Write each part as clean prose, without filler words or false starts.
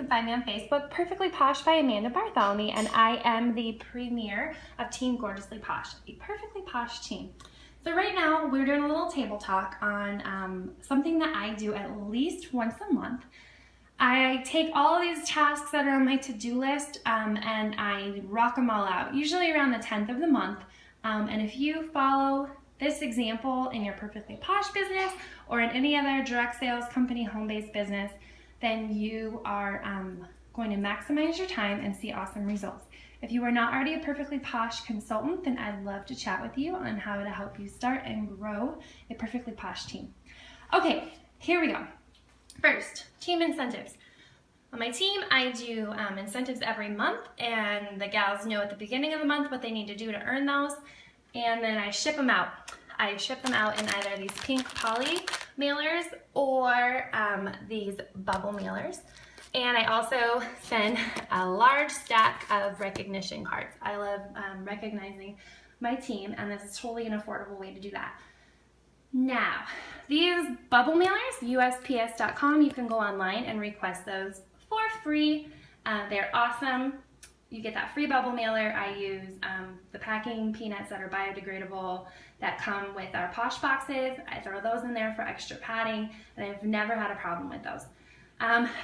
can find me on Facebook, Perfectly Posh by Amanda Bartholomew, and I am the premier of Team Gorgeously Posh, a perfectly posh team. So right now we're doing a little table talk on something that I do at least once a month. I take all of these tasks that are on my to-do list and I rock them all out, usually around the 10th of the month. And if you follow this example in your Perfectly Posh business or in any other direct sales company, home-based business, then you are going to maximize your time and see awesome results. If you are not already a Perfectly Posh consultant, then I'd love to chat with you on how to help you start and grow a Perfectly Posh team. Okay, here we go. First, team incentives. On my team, I do incentives every month, and the gals know at the beginning of the month what they need to do to earn those, and then I ship them out. I ship them out in either these pink poly mailers or these bubble mailers. And I also send a large stack of recognition cards. I love recognizing my team, and this is totally an affordable way to do that. Now, these bubble mailers, USPS.com, you can go online and request those for free. They're awesome. You get that free bubble mailer. I use the packing peanuts that are biodegradable that come with our Posh boxes. I throw those in there for extra padding, and I've never had a problem with those.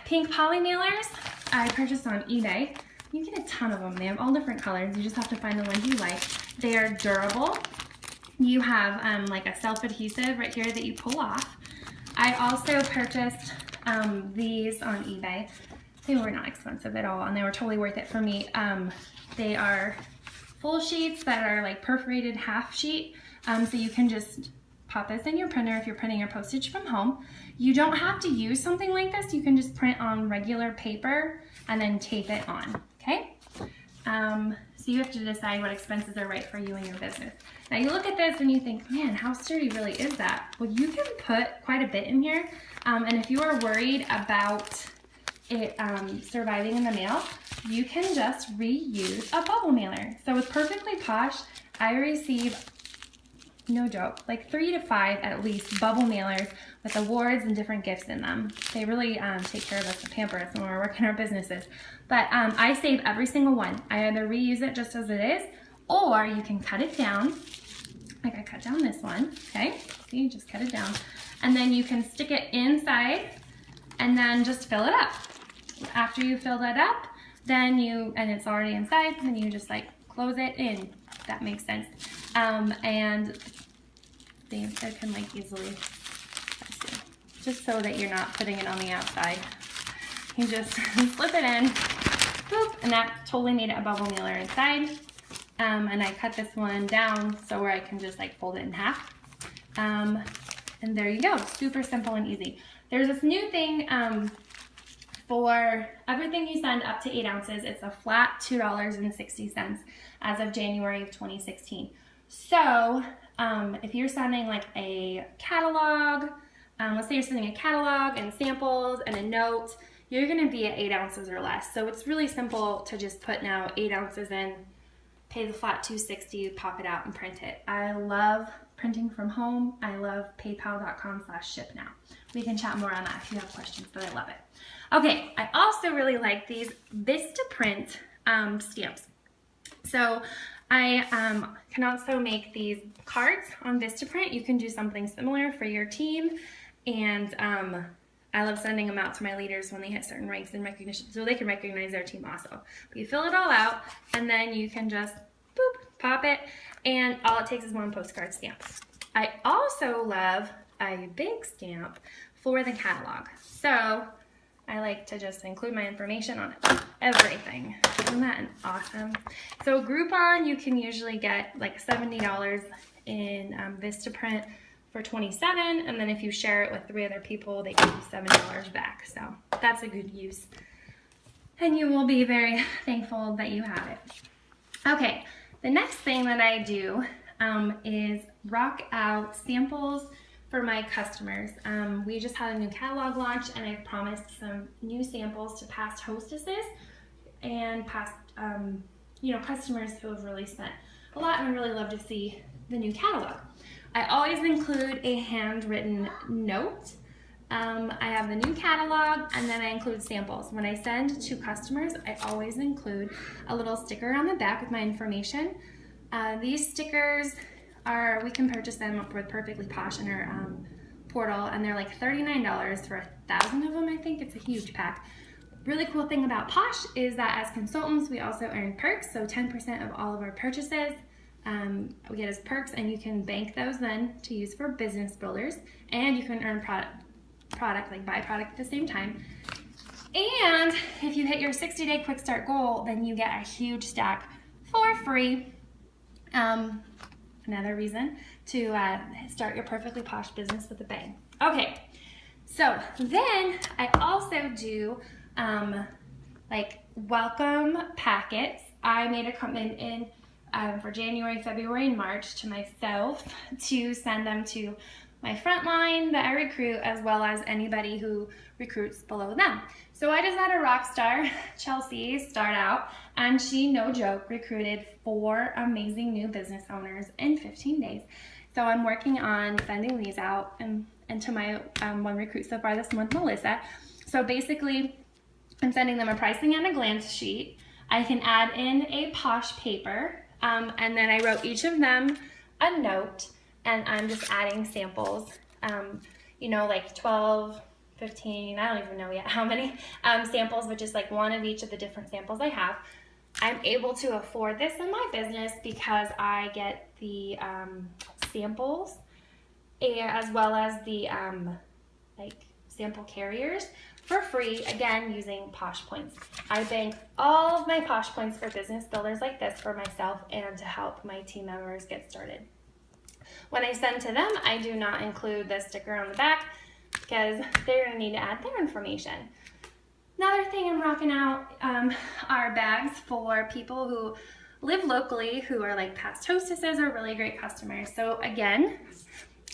Pink poly mailers, I purchased on eBay. You get a ton of them. They have all different colors. You just have to find the ones you like. They are durable. You have like a self-adhesive right here that you pull off. I also purchased these on eBay. They were not expensive at all, and they were totally worth it for me. They are full sheets that are like perforated half sheet, so you can just pop this in your printer if you're printing your postage from home. You don't have to use something like this. You can just print on regular paper and then tape it on, okay? So you have to decide what expenses are right for you and your business. Now you look at this and you think, man, how sturdy really is that? Well, you can put quite a bit in here, and if you are worried about it surviving in the mail, you can just reuse a bubble mailer. So with Perfectly Posh, I receive, no joke, like 3 to 5 at least bubble mailers with awards and different gifts in them. They really take care of us and pamper us when we're working our businesses. But I save every single one. I either reuse it just as it is, or you can cut it down. Like I cut down this one, okay? See, just cut it down. And then you can stick it inside and then just fill it up. After you fill that up, then and it's already inside, then you just like close it in. That makes sense. And they can like easily, let's see, just so that you're not putting it on the outside. You just slip it in, boop, and that totally made it a bubble mailer inside. And I cut this one down so where I can just like fold it in half. And there you go, super simple and easy. There's this new thing for everything you send up to 8 ounces. It's a flat $2.60 as of January of 2016. So if you're sending like a catalog, let's say you're sending a catalog and samples and a note, you're gonna be at 8 ounces or less. So it's really simple to just put now 8 ounces in, pay the flat $2.60, pop it out and print it. I love printing from home. I love paypal.com/shipnow. We can chat more on that if you have questions, but I love it. Okay, I also really like these Vistaprint stamps. So I can also make these cards on Vistaprint. You can do something similar for your team, and I love sending them out to my leaders when they hit certain ranks and recognition, so they can recognize their team also. But you fill it all out, and then you can just boop, pop it, and all it takes is one postcard stamp. I also love a big stamp for the catalog. So I like to just include my information on everything. Isn't that awesome? So Groupon, you can usually get like $70 in Vistaprint for $27, and then if you share it with 3 other people, they give you $7 back. So that's a good use. And you will be very thankful that you have it. Okay, the next thing that I do is rock out samples for my customers. We just had a new catalog launch, and I've promised some new samples to past hostesses and past customers who have really spent a lot and really love to see the new catalog. I always include a handwritten note I have the new catalog, and then I include samples. When I send to customers, I always include a little sticker on the back with my information. These stickers we can purchase them with Perfectly Posh in our portal, and they're like $39 for 1,000 of them, I think. It's a huge pack. Really cool thing about Posh is that as consultants, we also earn perks, so 10% of all of our purchases we get as perks, and you can bank those then to use for business builders, and you can earn product like byproduct at the same time. And if you hit your 60-day quick start goal, then you get a huge stack for free. Another reason to start your Perfectly Posh business with a bang. Okay, so then I also do like welcome packets. I made a commitment in for January, February, and March to myself to send them to my frontline that I recruit, as well as anybody who recruits below them. So I just had a rock star, Chelsea, start out, and she, no joke, recruited 4 amazing new business owners in 15 days. So I'm working on sending these out and to my one recruit so far this month, Melissa. So basically, I'm sending them a pricing and a glance sheet. I can add in a Posh paper, and then I wrote each of them a note, and I'm just adding samples, you know, like 12, 15, I don't even know yet how many samples, but just like one of each of the different samples I have. I'm able to afford this in my business because I get the samples as well as the like sample carriers for free, again, using Posh points. I bank all of my Posh points for business builders like this for myself and to help my team members get started. When I send to them, I do not include the sticker on the back because they're going to need to add their information. Another thing I'm rocking out are bags for people who live locally who are like past hostesses or really great customers. So again,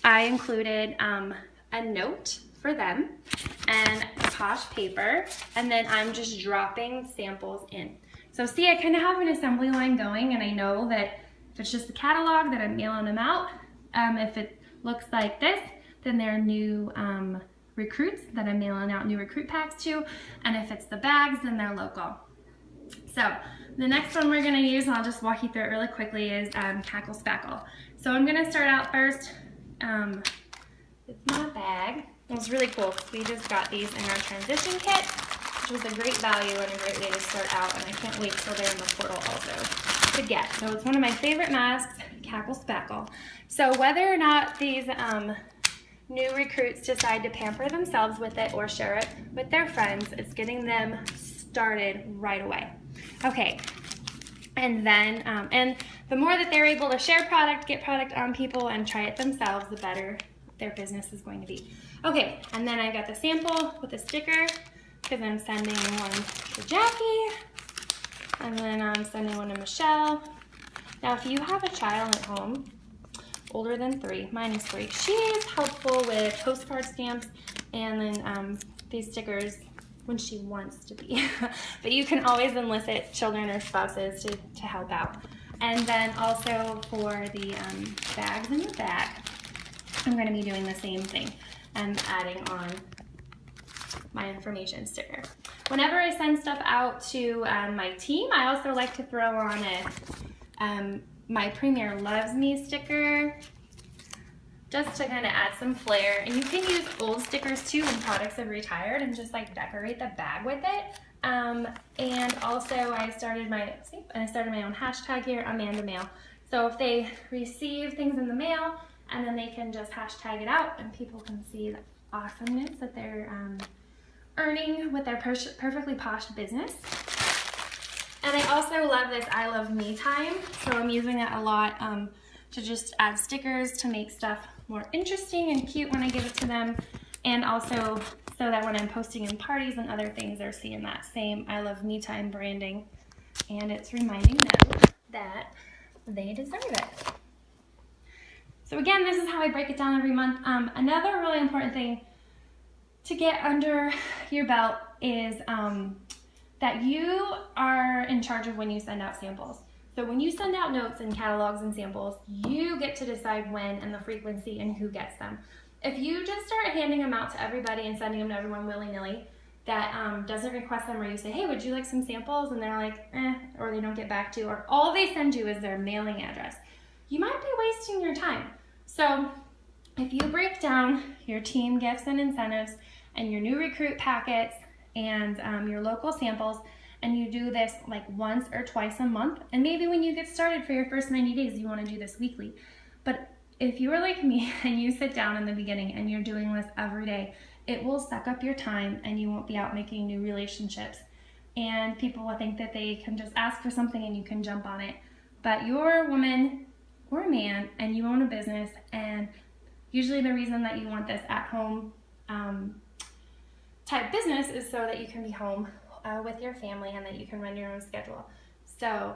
I included a note for them and a Posh paper, and then I'm just dropping samples in. So see, I kind of have an assembly line going, and I know that if it's just the catalog that I'm mailing them out, if it looks like this, then they're new recruits that I'm mailing out new recruit packs to, and if it's the bags, then they're local. So the next one we're going to use, and I'll just walk you through it really quickly, is Cackle Spackle. So I'm going to start out first with my bag. It was really cool because we just got these in our transition kit, which was a great value and a great way to start out, and I can't wait till they're in the portal also to get. So it's one of my favorite masks, Cackle Spackle. So whether or not these new recruits decide to pamper themselves with it or share it with their friends, it's getting them started right away. Okay, and then and the more that they're able to share product, get product on people, and try it themselves, the better their business is going to be. Okay, and then I got the sample with a sticker because I'm sending one to Jackie, and then I'm sending one to Michelle. Now, if you have a child at home older than 3, mine is 3, she is helpful with postcard stamps and then these stickers when she wants to be. But you can always enlist children or spouses to help out. And then also for the bags in the back, I'm going to be doing the same thing. I'm adding on my information sticker. Whenever I send stuff out to my team, I also like to throw on a My Premier Loves Me sticker, just to kind of add some flair. And you can use old stickers too when products have retired and just like decorate the bag with it. And also I started my own hashtag here, Amanda Mail. So if they receive things in the mail, and then they can just hashtag it out and people can see the awesomeness that they're earning with their Perfectly Posh business. And I also love this I Love Me Time, so I'm using it a lot to just add stickers to make stuff more interesting and cute when I give it to them, and also so that when I'm posting in parties and other things, they're seeing that same I Love Me Time branding, and it's reminding them that they deserve it. So again, this is how I break it down every month. Another really important thing to get under your belt is that you are in charge of when you send out samples. So when you send out notes and catalogs and samples, you get to decide when and the frequency and who gets them. if you just start handing them out to everybody and sending them to everyone willy-nilly that doesn't request them, or you say, hey, would you like some samples? And they're like, or they don't get back to you, or all they send you is their mailing address, you might be wasting your time. So if you break down your team gifts and incentives and your new recruit packets and your local samples, and you do this like once or twice a month, and maybe when you get started for your first 90 days, you want to do this weekly. But if you are like me and you sit down in the beginning and you're doing this every day, it will suck up your time and you won't be out making new relationships. And people will think that they can just ask for something and you can jump on it. But you're a woman or a man and you own a business, and usually the reason that you want this at-home type business is so that you can be home with your family and that you can run your own schedule. So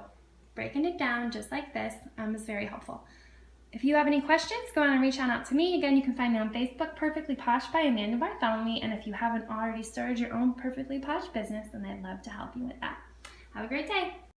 breaking it down just like this is very helpful. If you have any questions, go on and reach out to me. Again, you can find me on Facebook, Perfectly Posh by Amanda Bartholomew. And if you haven't already started your own Perfectly Posh business, then I'd love to help you with that. Have a great day.